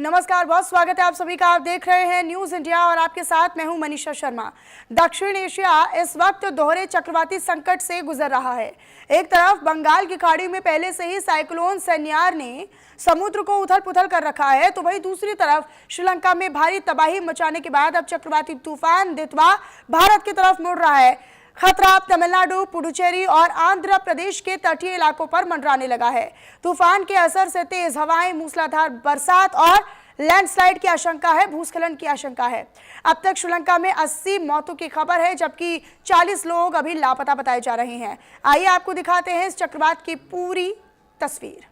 नमस्कार, बहुत स्वागत है आप सभी का। आप देख रहे हैं न्यूज इंडिया और आपके साथ मैं हूं मनीषा शर्मा। दक्षिण एशिया इस वक्त दोहरे चक्रवाती संकट से गुजर रहा है। एक तरफ बंगाल की खाड़ी में पहले से ही साइक्लोन सन्यार ने समुद्र को उथल पुथल कर रखा है, तो वहीं दूसरी तरफ श्रीलंका में भारी तबाही मचाने के बाद अब चक्रवाती तूफान दितवा भारत की तरफ मुड़ रहा है। खतरा अब तमिलनाडु, पुडुचेरी और आंध्र प्रदेश के तटीय इलाकों पर मंडराने लगा है। तूफान के असर से तेज हवाएं, मूसलाधार बरसात और लैंडस्लाइड की आशंका है, भूस्खलन की आशंका है। अब तक श्रीलंका में 80 मौतों की खबर है, जबकि 40 लोग अभी लापता बताए जा रहे हैं। आइए आपको दिखाते हैं इस चक्रवात की पूरी तस्वीर।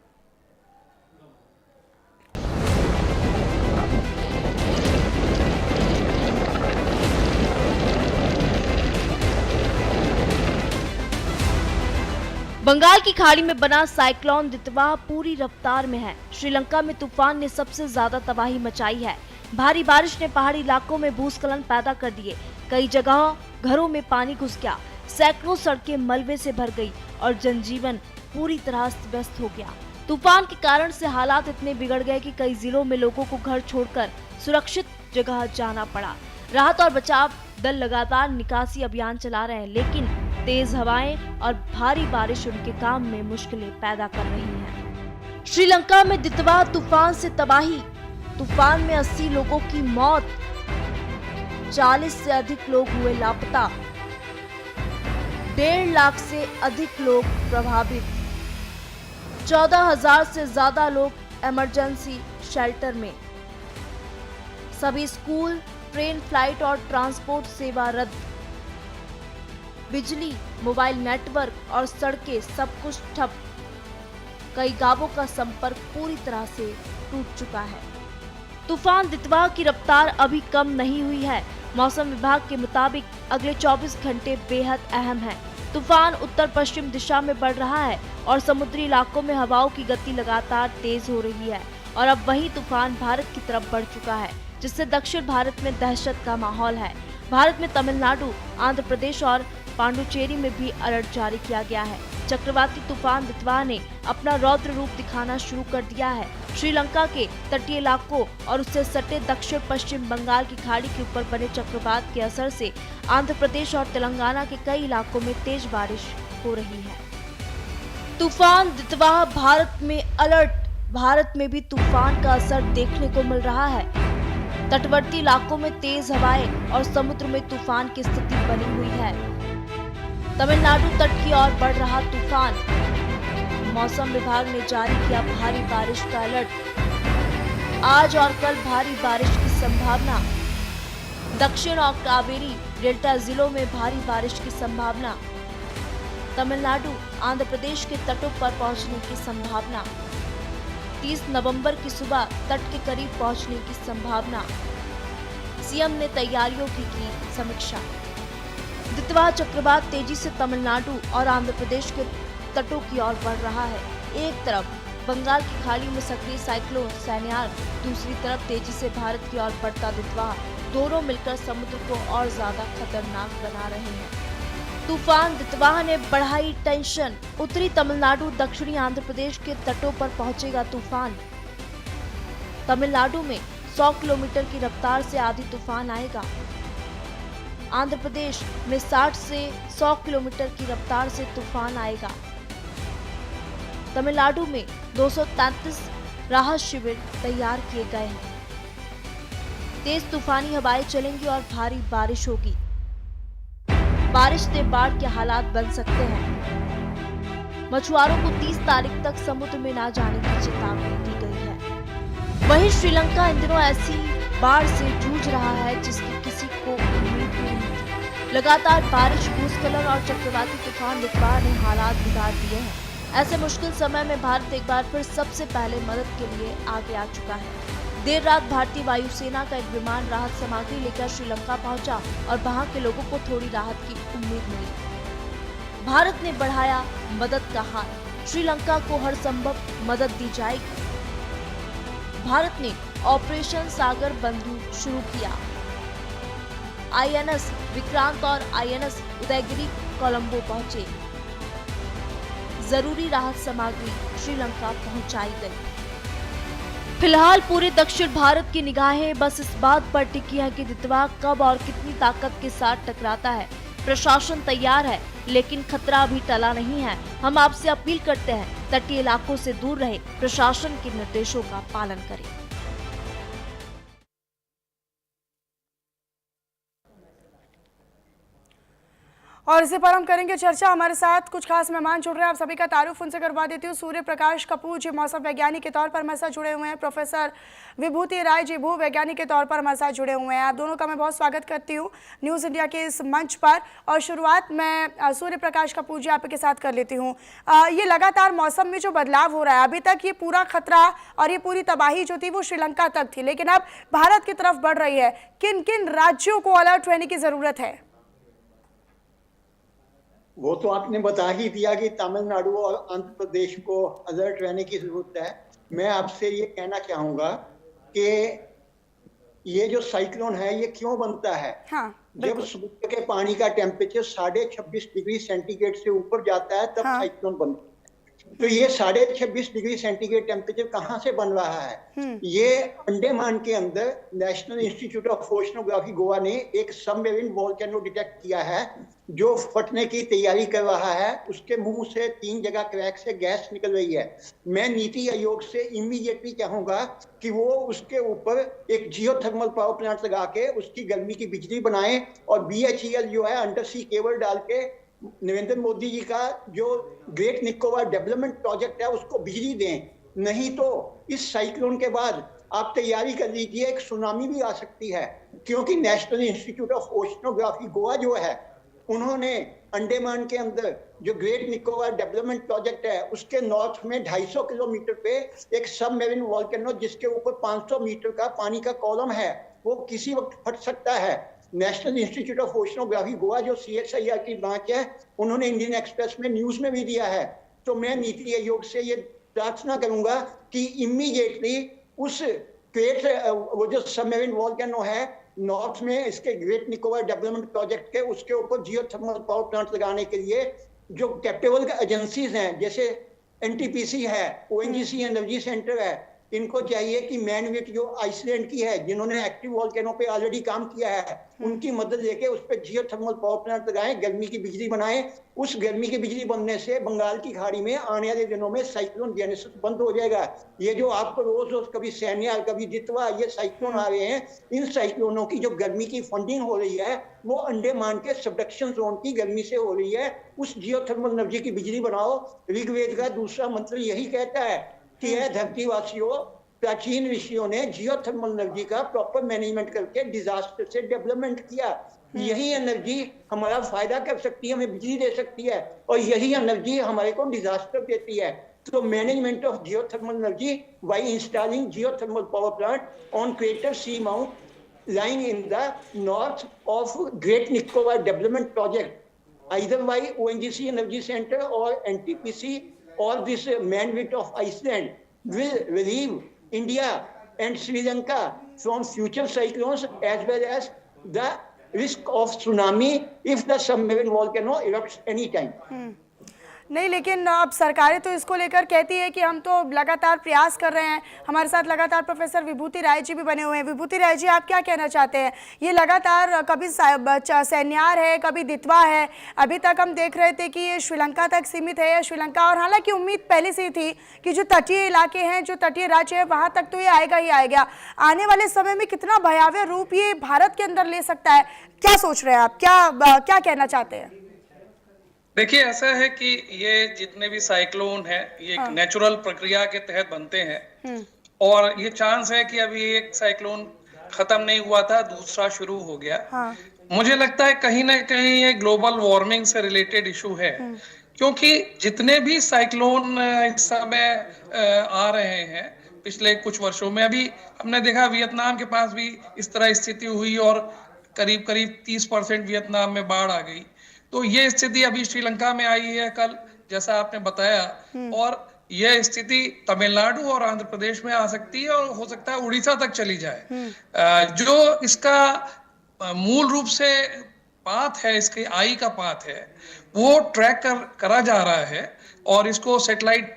बंगाल की खाड़ी में बना साइक्लोन दितवा पूरी रफ्तार में है। श्रीलंका में तूफान ने सबसे ज्यादा तबाही मचाई है। भारी बारिश ने पहाड़ी इलाकों में भूस्खलन पैदा कर दिए। कई जगह घरों में पानी घुस गया, सैकड़ों सड़कें मलबे से भर गई और जनजीवन पूरी तरह अस्त व्यस्त हो गया। तूफान के कारण से हालात इतने बिगड़ गए कि कई जिलों में लोगों को घर छोड़कर सुरक्षित जगह जाना पड़ा। राहत और बचाव दल लगातार निकासी अभियान चला रहे हैं, लेकिन तेज हवाएं और भारी बारिश उनके काम में मुश्किलें पैदा कर रही हैं। श्रीलंका में दितवा तूफान से तबाही। तूफान में 80 लोगों की मौत, 40 से अधिक लोग हुए लापता, 1.5 लाख से अधिक लोग प्रभावित, 14,000 से ज्यादा लोग इमरजेंसी शेल्टर में। सभी स्कूल, ट्रेन, फ्लाइट और ट्रांसपोर्ट सेवा रद्द। बिजली, मोबाइल नेटवर्क और सड़कें सब कुछ ठप। कई गांवों का संपर्क पूरी तरह से टूट चुका है। तूफान दितवा की रफ्तार अभी कम नहीं हुई है। मौसम विभाग के मुताबिक अगले 24 घंटे बेहद अहम हैं। तूफान उत्तर पश्चिम दिशा में बढ़ रहा है और समुद्री इलाकों में हवाओं की गति लगातार तेज हो रही है और अब वही तूफान भारत की तरफ बढ़ चुका है, जिससे दक्षिण भारत में दहशत का माहौल है। भारत में तमिलनाडु, आंध्र प्रदेश और पांडुचेरी में भी अलर्ट जारी किया गया है। चक्रवाती तूफान दितवा ने अपना रौद्र रूप दिखाना शुरू कर दिया है। श्रीलंका के तटीय इलाकों और उससे सटे दक्षिण पश्चिम बंगाल की खाड़ी के ऊपर बने चक्रवात के असर से आंध्र प्रदेश और तेलंगाना के कई इलाकों में तेज बारिश हो रही है। तूफान दितवा भारत में अलर्ट। भारत में भी तूफान का असर देखने को मिल रहा है। तटवर्ती इलाकों में तेज हवाएं और समुद्र में तूफान की स्थिति बनी हुई है। तमिलनाडु तट की ओर बढ़ रहा तूफान। मौसम विभाग ने जारी किया भारी बारिश का अलर्ट। आज और कल भारी बारिश की संभावना। दक्षिण और कावेरी डेल्टा जिलों में भारी बारिश की संभावना। तमिलनाडु, आंध्र प्रदेश के तटों पर पहुंचने की संभावना। 30 नवंबर की सुबह तट के करीब पहुंचने की संभावना। सीएम ने तैयारियों की समीक्षा। दितवा चक्रवात तेजी से तमिलनाडु और आंध्र प्रदेश के तटों की ओर बढ़ रहा है। एक तरफ बंगाल की खाड़ी में सक्रिय साइक्लोन सन्यार, दूसरी तरफ तेजी से भारत की ओर बढ़ता दितवा, दोनों मिलकर समुद्र को और ज्यादा खतरनाक बना रहे हैं। तूफान दितवा ने बढ़ाई टेंशन। उत्तरी तमिलनाडु, दक्षिणी आंध्र प्रदेश के तटों पर पहुंचेगा तूफान। तमिलनाडु में 100 किलोमीटर की रफ्तार से आधी तूफान आएगा। आंध्र प्रदेश में 60 से 100 किलोमीटर की रफ्तार से तूफान आएगा। तमिलनाडु में 233 राहत शिविर तैयार किए गए हैं। तेज तूफानी हवाएं चलेंगी और भारी बारिश होगी। बारिश से बाढ़ के हालात बन सकते हैं। मछुआरों को 30 तारीख तक समुद्र में ना जाने की चेतावनी दी गई है। वहीं श्रीलंका इन दिनों ऐसी बाढ़ से जूझ रहा है जिसकी किसी को उम्मीद नहीं थी। लगातार बारिश, भूस्खलन और चक्रवाती तूफान दितवा ने हालात बिगाड़ दिए हैं। ऐसे मुश्किल समय में भारत एक बार फिर सबसे पहले मदद के लिए आगे आ चुका है। देर रात भारतीय वायुसेना का एक विमान राहत सामग्री लेकर श्रीलंका पहुंचा और वहां के लोगों को थोड़ी राहत की उम्मीद मिली। भारत ने बढ़ाया मदद का हाथ। श्रीलंका को हर संभव मदद दी जाएगी। भारत ने ऑपरेशन सागर बंधु शुरू किया। आईएनएस विक्रांत और आईएनएस उदयगिरी कोलंबो पहुंचे। जरूरी राहत सामग्री श्रीलंका पहुंचाई गई। फिलहाल पूरे दक्षिण भारत की निगाहें बस इस बात पर टिकी है कि दितवा कब और कितनी ताकत के साथ टकराता है। प्रशासन तैयार है, लेकिन खतरा अभी टला नहीं है। हम आपसे अपील करते हैं, तटीय इलाकों से दूर रहे, प्रशासन के निर्देशों का पालन करें। और इसी पर हम करेंगे चर्चा। हमारे साथ कुछ खास मेहमान जुड़ रहे हैं, आप सभी का तारुफ उनसे करवा देती हूँ। सूर्य प्रकाश कपूर जी मौसम वैज्ञानिक के तौर पर हमारे साथ जुड़े हुए हैं। प्रोफेसर विभूति राय जी भू वैज्ञानिक के तौर पर हमारे साथ जुड़े हुए हैं। आप दोनों का मैं बहुत स्वागत करती हूँ न्यूज़ इंडिया के इस मंच पर। और शुरुआत मैं सूर्य प्रकाश कपूर जी आपके साथ कर लेती हूँ। ये लगातार मौसम में जो बदलाव हो रहा है, अभी तक ये पूरा खतरा और ये पूरी तबाही जो थी वो श्रीलंका तक थी, लेकिन अब भारत की तरफ बढ़ रही है। किन किन राज्यों को अलर्ट रहने की जरूरत है? वो तो आपने बता ही दिया कि तमिलनाडु और आंध्र प्रदेश को अलर्ट रहने की जरूरत है। मैं आपसे ये कहना चाहूंगा कि ये जो साइक्लोन है ये क्यों बनता है। हाँ, जब समुद्र के पानी का टेम्परेचर 26.5 डिग्री सेंटीग्रेड से ऊपर जाता है तब साइक्लोन बनता है। तो ये 26.5 डिग्री सेंटीग्रेड टेम्परेचर कहाँ से बन रहा है? ये अंडमान के अंदर national institute of oceanography Goa ने एक सबमरीन वोल्केनो डिटेक्ट किया है जो फटने की तैयारी कर रहा है। उसके मुंह से 3 जगह क्रैक से गैस निकल रही है। मैं नीति आयोग से इमीडिएटली कहूंगा कि वो उसके ऊपर एक जियोथर्मल पावर प्लांट लगा के उसकी गर्मी की बिजली बनाए और BHEL जो है अंडर सी केबल डाल के नरेंद्र मोदी जी का जो ग्रेट निकोबार डेवलपमेंट प्रोजेक्ट है उसको बिजली दें। नहीं तो इस साइक्लोन के बाद आप तैयारी कर लीजिए, एक सुनामी भी आ सकती है, क्योंकि national institute of oceanography Goa जो है उन्होंने अंडमान के अंदर जो ग्रेट निकोबार डेवलपमेंट प्रोजेक्ट है उसके नॉर्थ में 250 किलोमीटर पे एक सबमरीन वोल्केनो जिसके ऊपर 500 मीटर का पानी का कॉलम है वो किसी वक्त फट सकता है। National institute of oceanography Goa जो CSIR की ब्रांच है उन्होंने इंडियन एक्सप्रेस में न्यूज में भी दिया है। तो मैं नीति आयोग से ये प्रार्थना करूंगा कि इमीडिएटली उस ग्रेट वो जो सबमरीन वोल्केनो है नॉर्थ में इसके ग्रेट निकोबार डेवलपमेंट प्रोजेक्ट के उसके ऊपर जियोथर्मल पावर प्लांट लगाने के लिए जो कैपेबल एजेंसीज हैं जैसे NTPC है, ONGC एनर्जी सेंटर है, इनको चाहिए कि मैनविट जो आइसलैंड की है जिन्होंने एक्टिव वोल्केनो पे ऑलरेडी काम किया है उनकी मदद लेके उस पर जियोथर्मल पावर प्लांट लगाएं, गर्मी की बिजली बनाएं। उस गर्मी की बिजली बनने से बंगाल की खाड़ी में आने वाले दिनों में साइक्लोन जेनेसिस बंद हो जाएगा। ये जो आपको रोज रोज कभी सैन्याल कभी दितवा ये साइक्लोन आ रहे हैं, इन साइक्लोनों की जो गर्मी की फंडिंग हो रही है वो अंडमान के सबडक्शन जोन की गर्मी से हो रही है। उस जियोथर्मल एनर्जी की बिजली बनाओ। ऋग्वेद का दूसरा मंत्र यही कहता है कि है धरतीवासियों, प्राचीन ऋषियों ने जियोथर्मल एनर्जी का प्रॉपर मैनेजमेंट करके डिजास्टर से डेवलपमेंट किया। यही एनर्जी हमारा फायदा कर सकती है, हमें बिजली दे सकती है और यही एनर्जी हमारे को डिजास्टर देती है। तो management of geothermal energy by installing geothermal power plant on crater sea mount lying in the north of Great Nicobar Development Project, either by ONGC Energy Center or NTPC or this manwit of Iceland will relieve India and Sri Lanka from future cyclones as well as the risk of tsunami if the submarine volcano erupts anytime. नहीं, लेकिन अब सरकारें तो इसको लेकर कहती है कि हम तो लगातार प्रयास कर रहे हैं। हमारे साथ लगातार प्रोफेसर विभूति राय जी भी बने हुए हैं। विभूति राय जी, आप क्या कहना चाहते हैं? ये लगातार कभी सैन्यार है, कभी दितवा है, अभी तक हम देख रहे थे कि ये श्रीलंका तक सीमित है या श्रीलंका, और हालांकि उम्मीद पहले से ही थी कि जो तटीय इलाके हैं, जो तटीय राज्य है, वहाँ तक तो ये आएगा ही आएगा। आने वाले समय में कितना भयावह रूप ये भारत के अंदर ले सकता है, क्या सोच रहे हैं आप? क्या कहना चाहते हैं? देखिए, ऐसा है कि ये जितने भी साइक्लोन है ये एक नेचुरल प्रक्रिया के तहत बनते हैं और ये चांस है कि अभी एक साइक्लोन खत्म नहीं हुआ था, दूसरा शुरू हो गया। मुझे लगता है कहीं ना कहीं ये ग्लोबल वार्मिंग से रिलेटेड इशू है, क्योंकि जितने भी साइक्लोन इस समय आ रहे हैं पिछले कुछ वर्षों में, अभी हमने देखा वियतनाम के पास भी इस तरह स्थिति हुई और करीब 30% वियतनाम में बाढ़ आ गई। तो ये स्थिति अभी श्रीलंका में आई है कल, जैसा आपने बताया, और यह स्थिति तमिलनाडु और आंध्र प्रदेश में आ सकती है और हो सकता है उड़ीसा तक चली जाए। जो इसका मूल रूप से पाथ है, इसके आई का पाथ है, वो ट्रैक करा जा रहा है और इसको सैटेलाइट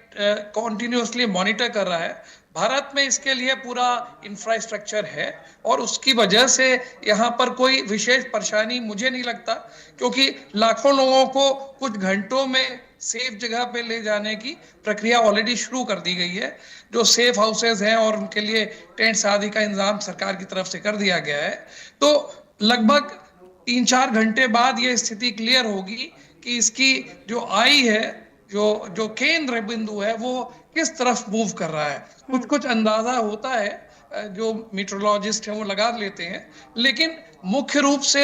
कॉन्टिन्यूसली मॉनिटर कर रहा है। भारत में इसके लिए पूरा इंफ्रास्ट्रक्चर है और उसकी वजह से यहाँ पर कोई विशेष परेशानी मुझे नहीं लगता, क्योंकि लाखों लोगों को कुछ घंटों में सेफ जगह पे ले जाने की प्रक्रिया ऑलरेडी शुरू कर दी गई है। जो सेफ हाउसेज हैं और उनके लिए टेंट्स आदि का इंतजाम सरकार की तरफ से कर दिया गया है। तो लगभग 3-4 घंटे बाद ये स्थिति क्लियर होगी कि इसकी जो आई है, जो केंद्र बिंदु है, वो किस तरफ मूव कर रहा है। कुछ अंदाजा होता है, जो मीटरोलॉजिस्ट हैं वो लगा लेते हैं, लेकिन मुख्य रूप से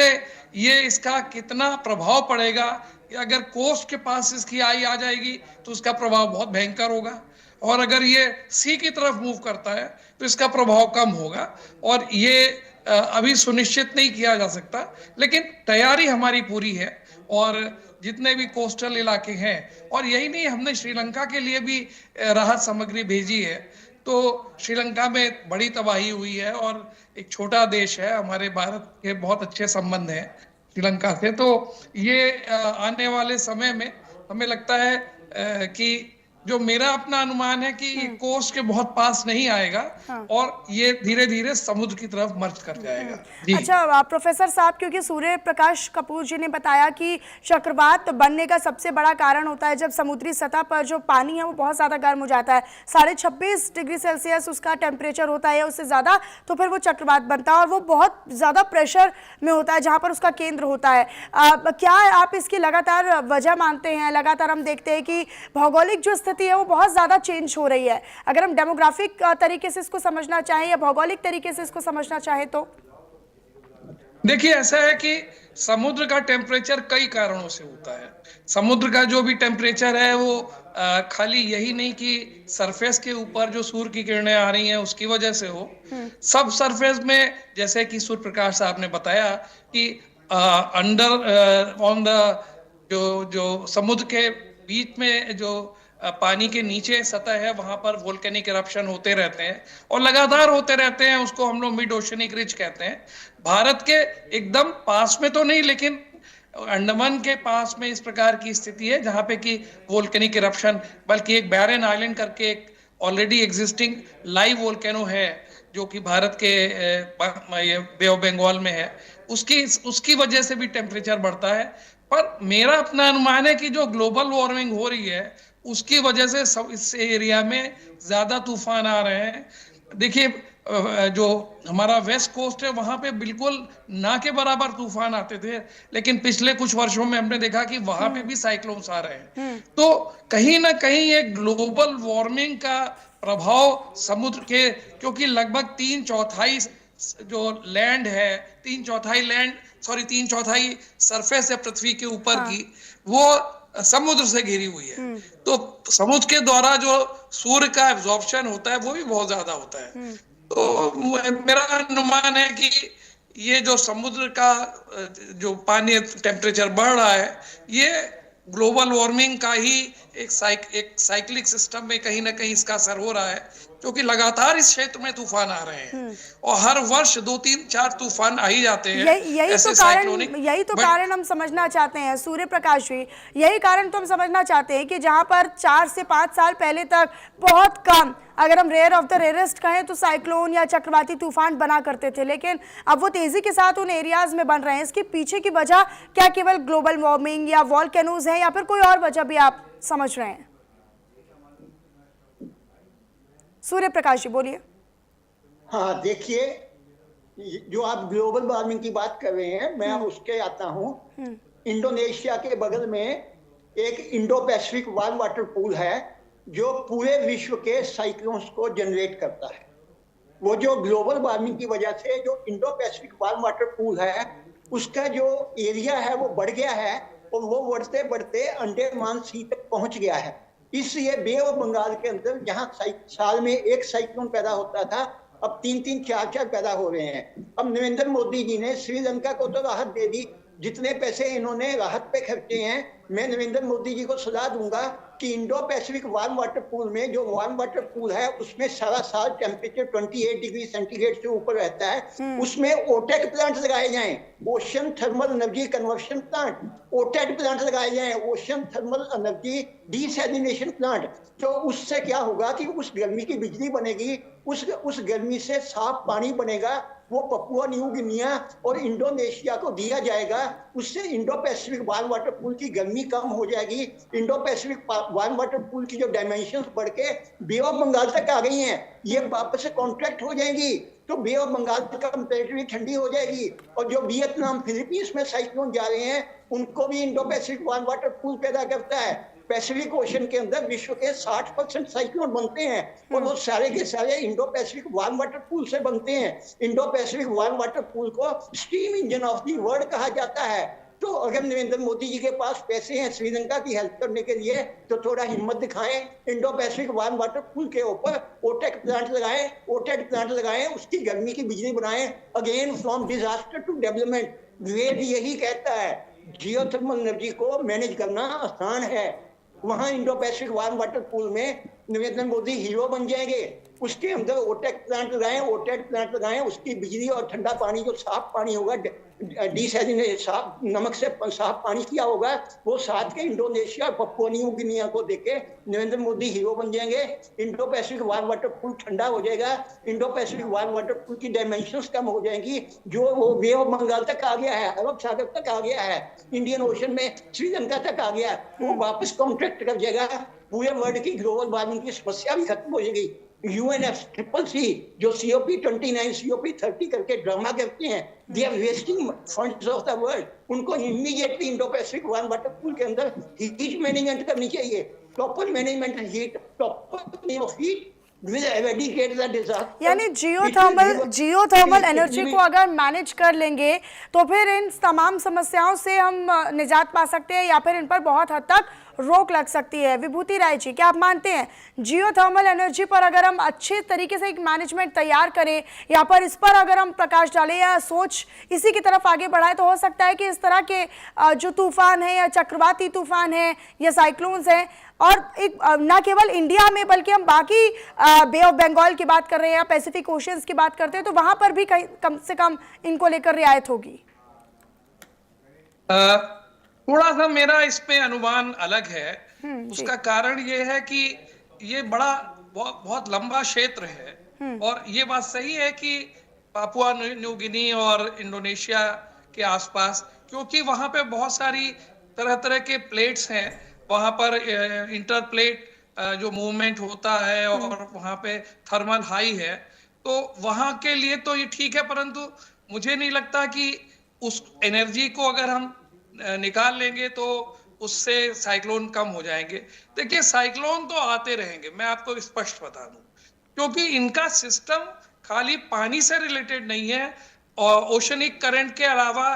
ये इसका कितना प्रभाव पड़ेगा, अगर कोस्ट के पास इसकी आई आ जाएगी तो उसका प्रभाव बहुत भयंकर होगा, और अगर ये सी की तरफ मूव करता है तो इसका प्रभाव कम होगा। और ये अभी सुनिश्चित नहीं किया जा सकता, लेकिन तैयारी हमारी पूरी है। और जितने भी कोस्टल इलाके हैं, और यही नहीं, हमने श्रीलंका के लिए भी राहत सामग्री भेजी है। तो श्रीलंका में बड़ी तबाही हुई है और एक छोटा देश है, हमारे भारत के बहुत अच्छे संबंध हैं श्रीलंका से। तो ये आने वाले समय में हमें लगता है कि जो मेरा अपना अनुमान है कि ये कोस्ट के बहुत पास नहीं आएगा, और ये धीरे धीरे समुद्र की तरफ मर्ज कर जाएगा। जी। अच्छा प्रोफेसर साहब, क्योंकि सूर्य प्रकाश कपूर जी ने बताया कि चक्रवात बनने का सबसे बड़ा कारण होता है जब समुद्री सतह पर जो पानी है वो बहुत ज़्यादा गर्म हो जाता है, 26.5 डिग्री सेल्सियस उसका टेम्परेचर होता है, उससे ज़्यादा, तो फिर वो चक्रवात बनता है और वो बहुत ज़्यादा प्रेशर में होता है जहाँ पर उसका केंद्र होता है। क्या आप इसकी लगातार वजह मानते हैं? लगातार हम देखते हैं कि भौगोलिक जो स्थिति है वो बहुत ज्यादा चेंज हो रही है। अगर हम डेमोग्राफिक तरीके से इसको समझना चाहें या भौगोलिक तरीके से इसको समझना चाहें तो देखिए, ऐसा है कि समुद्र का टेम्परेचर कई कारणों से होता है। समुद्र का जो भी टेम्परेचर है वो खाली यही नहीं कि सरफेस के ऊपर जो सूर्य की किरणें आ रही हैं उसकी वजह से हो। सब सरफेस में, जैसे कि सूर्य प्रकाश साहब ने बताया कि अंडर ऑन द जो समुद्र के बीच में जो पानी के नीचे सतह है, वहां पर वोल्केनिक इरप्शन होते रहते हैं और लगातार होते रहते हैं। उसको हम लोग मिड ओशनिक रिज कहते हैं। भारत के एकदम पास में तो नहीं, लेकिन अंडमान के पास में इस प्रकार की स्थिति है जहां पे कि वोल्केनिक इरप्शन, बल्कि एक बैरन आइलैंड करके एक ऑलरेडी एग्जिस्टिंग लाइव वोल्केनो है जो कि भारत के बे ऑफ बंगाल में है, उसकी वजह से भी टेम्परेचर बढ़ता है। पर मेरा अपना अनुमान है कि जो ग्लोबल वार्मिंग हो रही है उसकी वजह से सब इस एरिया में ज्यादा तूफान आ रहे हैं। देखिए, जो हमारा वेस्ट कोस्ट है वहां पे बिल्कुल ना के बराबर तूफान आते थे, लेकिन पिछले कुछ वर्षों में हमने देखा कि वहां पे भी साइक्लोन्स आ रहे हैं। तो कहीं ना कहीं ये ग्लोबल वार्मिंग का प्रभाव समुद्र के, क्योंकि लगभग 3/4 जो लैंड है, 3/4 सरफेस है पृथ्वी के ऊपर की, वो समुद्र से घिरी हुई है। तो समुद्र के द्वारा जो सूर्य का एब्जॉर्प्शन होता है वो भी बहुत ज्यादा होता है। तो मेरा अनुमान है कि ये जो समुद्र का जो पानी टेम्परेचर बढ़ रहा है, ये ग्लोबल वार्मिंग का ही एक साइक्लिक सिस्टम में कहीं ना कहीं इसका असर हो रहा है, क्योंकि लगातार इस क्षेत्र में तूफान आ रहे हैं और हर वर्ष 2-3-4 तूफान आ ही जाते हैं। यही तो कारण हम समझना चाहते हैं सूर्य प्रकाश जी, यही कारण तो हम समझना चाहते हैं कि जहां पर 4 से 5 साल पहले तक बहुत कम, अगर हम रेयर ऑफ द रेयरेस्ट कहें तो साइक्लोन या चक्रवाती तूफान बना करते थे, लेकिन अब वो तेजी के साथ उन एरियाज में बन रहे हैं। इसके पीछे की वजह क्या केवल ग्लोबल वार्मिंग या वॉल्केनोज है या फिर कोई और वजह भी आप समझ रहे हैं? सूर्य प्रकाश जी बोलिए। हाँ, देखिए, जो आप ग्लोबल वार्मिंग की बात कर रहे हैं, मैं उसके आता हूँ। इंडोनेशिया के बगल में एक Indo Pacific warm water pool है जो पूरे विश्व के साइक्लोन्स को जनरेट करता है। वो जो ग्लोबल वार्मिंग की वजह से जो Indo Pacific warm water pool है उसका जो एरिया है वो बढ़ गया है और वो बढ़ते बढ़ते अंडमान सी तक पहुंच गया है। इसलिए बे ऑफ बंगाल के अंदर जहां साल में एक साइक्लोन पैदा होता था, अब 3-3, 4-4 पैदा हो रहे हैं। अब नरेंद्र मोदी जी ने श्रीलंका को तो राहत दे दी। जितने पैसे इन्होंने राहत पे खर्चे हैं, मैं नरेंद्र मोदी जी को सलाह दूंगा कि Indo Pacific warm water pool में, जो वार्म वाटर पूल है उसमें सारा साल टेम्परेचर 28 डिग्री सेंटीग्रेड से ऊपर रहता है, उसमें ओटेक प्लांट लगाए जाएं, ocean thermal energy conversion plant, OTEC plant लगाए जाएं, ocean thermal energy desalination plant. तो उससे क्या होगा कि उस गर्मी की बिजली बनेगी, उस गर्मी से साफ पानी बनेगा, वो पपुआ न्यू गिनिया और इंडोनेशिया को दिया जाएगा। उससे Indo Pacific warm water pool की गर्मी कम हो जाएगी। Indo Pacific warm water pool की जो डायमेंशंस बढ़ के बे ऑफ बंगाल तक आ गई हैं, ये वापस से कॉन्ट्रैक्ट हो जाएंगी, तो बे ऑफ बंगाल कंपेरेटिवली ठंडी हो जाएगी। और जो वियतनाम फिलीपींस में साइक्लोन जा रहे हैं, उनको भी Indo Pacific warm water pool पैदा करता है। पैसिफिक ओशन के अंदर विश्व के 60% साइक्लोन बनते हैं और वो सारे के सारे Indo Pacific warm water pool से बनते हैं। Indo Pacific warm water pool को steam engine of the world कहा जाता है। तो अगर नरेंद्र मोदी जी के पास पैसे हैं श्रीलंका की हेल्प करने के लिए, तो थोड़ा हिम्मत दिखाएं, Indo Pacific warm water pool के ऊपर ओटेक प्लांट लगाएं, उसकी गर्मी की बिजली बनाएं। Again from disaster to development, Veda यही कहता है, जियोथर्मल एनर्जी को मैनेज करना आसान है। वहां Indo Pacific warm water pool में नरेंद्र मोदी हीरो बन जाएंगे। उसके अंदर ओटेक प्लांट लगाएं, उसकी बिजली और ठंडा पानी, जो साफ पानी होगा, साफ नमक से साफ पानी किया होगा, वो साथ के इंडोनेशिया और पपुआ न्यू गिनिया को देके नरेंद्र मोदी हीरो बन जाएंगे। Indo Pacific warm water pool ठंडा हो जाएगा, Indo Pacific warm water pool की डायमेंशंस कम हो जाएंगी। जो वो बे ऑफ बंगाल तक आ गया है, अरब सागर तक आ गया है, इंडियन ओशन में श्रीलंका तक आ गया, वो वापस कॉन्ट्रैक्ट कर जाएगा। पूरे वर्ल्ड की ग्लोबल वार्मिंग की समस्या भी खत्म हो जाएगी। UNFCCC जो COP29 COP30 करके ड्रामा करते हैं, they are wasting funds of the world. उनको immediately Indo Pacific warm water pool के अंदर हीट मैनेजमेंट करनी चाहिए, proper management heat, proper heat will eradicate the disaster। यानी जियोथर्मल एनर्जी को अगर मैनेज कर लेंगे तो फिर इन तमाम समस्याओं से हम निजात पा सकते हैं, या फिर इन पर बहुत हद तक रोक लग सकती है। विभूति राय जी, क्या आप मानते हैं जियोथर्मल एनर्जी पर अगर हम अच्छे तरीके से एक मैनेजमेंट तैयार करें, या पर इस पर अगर हम प्रकाश डालें या सोच इसी की तरफ आगे बढ़ाएं, तो हो सकता है कि इस तरह के जो तूफान है या चक्रवाती तूफान है या साइक्लोन्स हैं, और एक न केवल इंडिया में बल्कि हम बाकी बे ऑफ बंगाल की बात कर रहे हैं या पैसिफिक ओशियंस की बात करते हैं, तो वहां पर भी कम से कम इनको लेकर रियायत होगी। थोड़ा सा मेरा इसमें अनुमान अलग है। उसका कारण ये है कि ये बहुत लंबा क्षेत्र है, और ये बात सही है कि पापुआ न्यू गिनी और इंडोनेशिया के आसपास, क्योंकि वहां पे बहुत सारी तरह तरह के प्लेट्स हैं, वहां पर इंटर प्लेट जो मूवमेंट होता है और वहां पे थर्मल हाई है, तो वहां के लिए तो ये ठीक है, परंतु मुझे नहीं लगता कि उस एनर्जी को अगर हम निकाल लेंगे तो उससे साइक्लोन कम हो जाएंगे। देखिए, साइक्लोन तो आते रहेंगे, मैं आपको स्पष्ट बता दूं, क्योंकि इनका सिस्टम खाली पानी से रिलेटेड नहीं है, और ओशनिक करंट के अलावा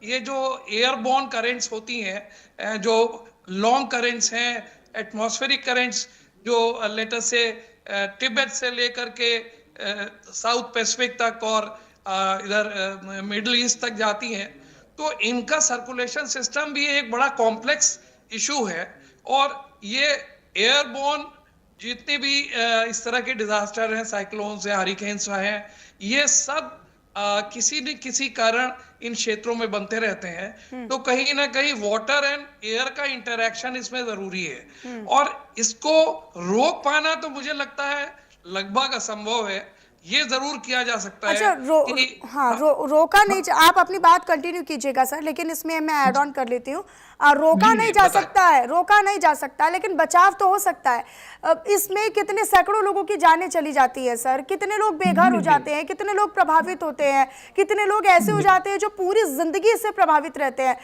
ये जो एयरबोर्न करंट्स होती हैं, जो लॉन्ग करंट्स हैं, एटमॉस्फेरिक करंट्स जो लेटर से तिब्बत से लेकर के साउथ पैसिफिक तक और इधर मिडिल ईस्ट तक जाती हैं, तो इनका सर्कुलेशन सिस्टम भी एक बड़ा कॉम्प्लेक्स इशू है। और ये एयरबोर्न जितने भी इस तरह के डिजास्टर हैं, साइक्लोन्स हैं, हरिकेन्स हैं, ये सब किसी न किसी कारण इन क्षेत्रों में बनते रहते हैं। तो कहीं ना कहीं वाटर एंड एयर का इंटरैक्शन इसमें जरूरी है, और इसको रोक पाना तो मुझे लगता है लगभग असंभव है। ये जरूर किया जा सकता है। रोका नहीं, आप अपनी बात कंटिन्यू कीजिएगा सर, लेकिन इसमें मैं ऐड ऑन कर लेती हूँ। रोका नहीं जा सकता, लेकिन बचाव तो हो सकता है। इसमें कितने सैकड़ों लोगों की जानें चली जाती है सर, कितने लोग बेघर हो जाते हैं, कितने लोग प्रभावित होते हैं, कितने लोग ऐसे हो जाते हैं जो पूरी जिंदगी से प्रभावित रहते हैं।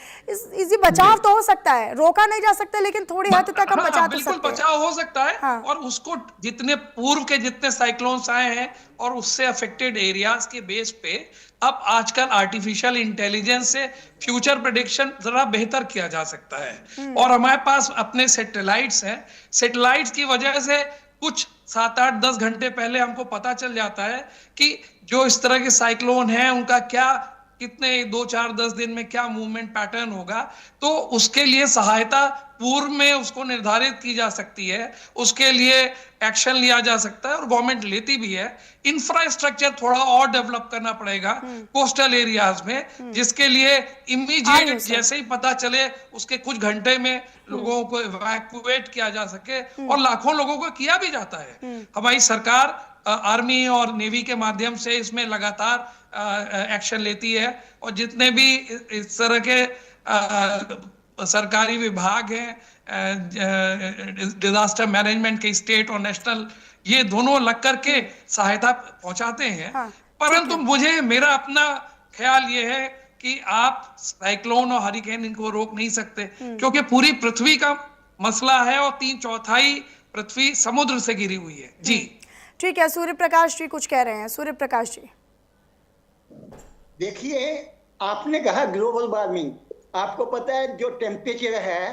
इसी बचाव तो हो सकता है, रोका नहीं जा सकता, लेकिन थोड़ी हद तक हम बचा तो सकते हैं। बचाव हो सकता है, और उसको जितने पूर्व के जितने साइक्लोन्स आए हैं और उससे अफेक्टेड एरियाज के बेस पे अब आजकल आर्टिफिशियल इंटेलिजेंस से फ्यूचर प्रेडिक्शन जरा बेहतर किया जा सकता है। और हमारे पास अपने सैटेलाइट्स हैं, सैटेलाइट्स की वजह से कुछ 7, 8, 10 घंटे पहले हमको पता चल जाता है कि जो इस तरह के साइक्लोन हैं उनका क्या, कितने 2, 4, 10 दिन में क्या मूवमेंट पैटर्न होगा। तो उसके लिए सहायता पूर्व में उसको निर्धारित की जा सकती है, उसके लिए एक्शन लिया जा सकता है और गवर्नमेंट लेती भी है। इंफ्रास्ट्रक्चर थोड़ा और डेवलप करना पड़ेगा कोस्टल एरियाज में, जिसके लिए इमीडिएट जैसे ही पता चले उसके कुछ घंटे में लोगों को इवैक्यूएट किया जा सके, और लाखों लोगों को किया भी जाता है। हमारी सरकार आर्मी और नेवी के माध्यम से इसमें लगातार एक्शन लेती है, और जितने भी इस तरह के सरकारी विभाग हैं, डिजास्टर मैनेजमेंट के स्टेट और नेशनल, ये दोनों लग करके सहायता पहुंचाते हैं। परंतु मेरा अपना ख्याल ये है कि आप साइक्लोन और हरिकेन इनको रोक नहीं सकते, क्योंकि पूरी पृथ्वी का मसला है और 3/4 पृथ्वी समुद्र से घिरी हुई है। जी ठीक है, सूर्य प्रकाश जी कुछ कह रहे हैं। सूर्य प्रकाश जी, देखिए, आपने कहा ग्लोबल वार्मिंग, आपको पता है जो टेम्परेचर है,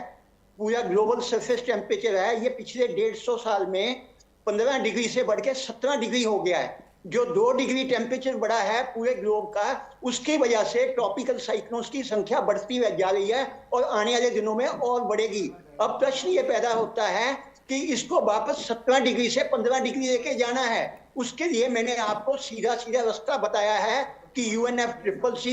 पूरा ग्लोबल सरफेस टेम्परेचर है, ये पिछले 150 साल में 15 डिग्री से बढ़ के 17 डिग्री हो गया है। जो 2 डिग्री टेम्परेचर बढ़ा है पूरे ग्लोब का, उसकी वजह से ट्रॉपिकल साइक्लोन्स की संख्या बढ़ती जा रही है और आने वाले दिनों में और बढ़ेगी। अब प्रश्न ये पैदा होता है कि इसको वापस 17 डिग्री से 15 डिग्री लेके जाना है। उसके लिए मैंने आपको सीधा रास्ता बताया है कि UNFCCC,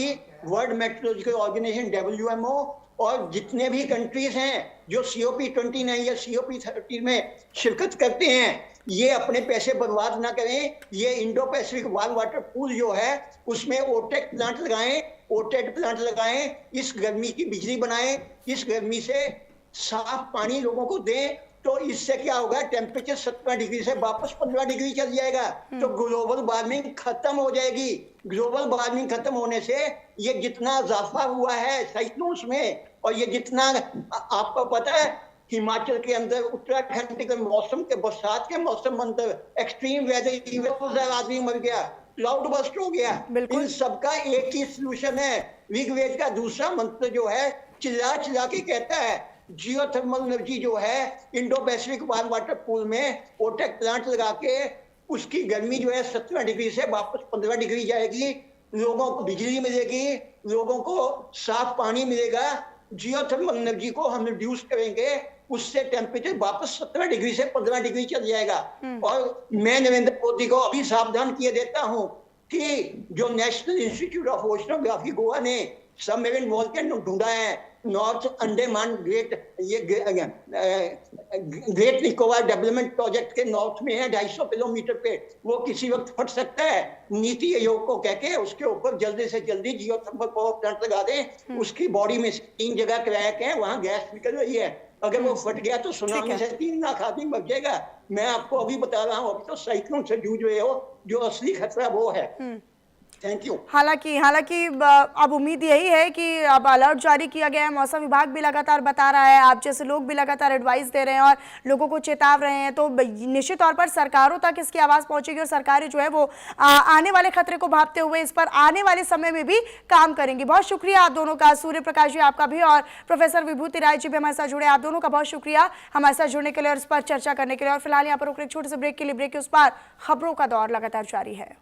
world meteorological organization WMO, और जितने भी कंट्रीज हैं जो COP29 या COP30 में शिरकत करते हैं, ये अपने पैसे बर्बाद ना करें। ये Indo Pacific warm water pool जो है उसमें ओटेक प्लांट लगाएं, ओटेड प्लांट लगाएं, इस गर्मी की बिजली बनाएं, इस गर्मी से साफ पानी लोगों को दें, तो इससे क्या होगा, टेम्परेचर 17 डिग्री से वापस 15 डिग्री चल जाएगा, तो ग्लोबल वार्मिंग खत्म हो जाएगी। ग्लोबल वार्मिंग खत्म होने से ये जितना इजाफा हुआ है साइक्लोन्स में, और ये जितना आपको पता है हिमाचल के अंदर, उत्तराखंड के मौसम के, बरसात के मौसम अंदर एक्सट्रीम वेदर, आदमी मर गया, क्लाउड बस्ट हो गया। इन सबका एक ही सोल्यूशन है। ऋग्वेद का दूसरा मंत्र जो है चिल्ला चिल्ला के कहता है, जियोथर्मल एनर्जी जो है Indo Pacific warm water pool में ओटेक प्लांट लगा के उसकी गर्मी जो है 17 डिग्री से वापस 15 डिग्री जाएगी, लोगों को बिजली मिलेगी, लोगों को साफ पानी मिलेगा। जियोथर्मल एनर्जी को हम रिड्यूस करेंगे, उससे टेम्परेचर वापस 17 डिग्री से 15 डिग्री चल जाएगा। और मैं नरेंद्र मोदी को अभी सावधान किए देता हूं कि जो national institute of oceanography Goa ने सबमरीन वॉल्केनो ढूंढा है north Andaman great Nicobar development project के नॉर्थ में है, 250 किलोमीटर पे, वो किसी वक्त फट सकता है। नीति आयोग को कह के उसके ऊपर जल्दी से जल्दी जियोथर्मल पावर प्लांट लगा दें। उसकी बॉडी में 3 जगह क्रैक है, वहां गैस निकल रही है, अगर वो फट गया तो सुनामी से 3 लाख आदमी मर जाएगा। मैं आपको अभी बता रहा हूँ, अभी तो साइक्लोन से जूझ रहे हो, जो असली खतरा वो है। Thank you. हालांकि अब उम्मीद यही है कि अब अलर्ट जारी किया गया है, मौसम विभाग भी लगातार बता रहा है, आप जैसे लोग भी लगातार एडवाइस दे रहे हैं और लोगों को चेताव रहे हैं, तो निश्चित तौर पर सरकारों तक इसकी आवाज़ पहुंचेगी और सरकारें जो है वो आने वाले खतरे को भांपते हुए इस पर आने वाले समय में भी काम करेंगी। बहुत शुक्रिया आप दोनों का, सूर्य प्रकाश जी आपका भी और प्रोफेसर विभूति राय जी भी हमारे साथ जुड़े, आप दोनों का बहुत शुक्रिया हमारे साथ जुड़ने के लिए और इस पर चर्चा करने के लिए। और फिलहाल यहाँ पर एक छोटे से ब्रेक के लिए, ब्रेक के उस पार खबरों का दौर लगातार जारी है।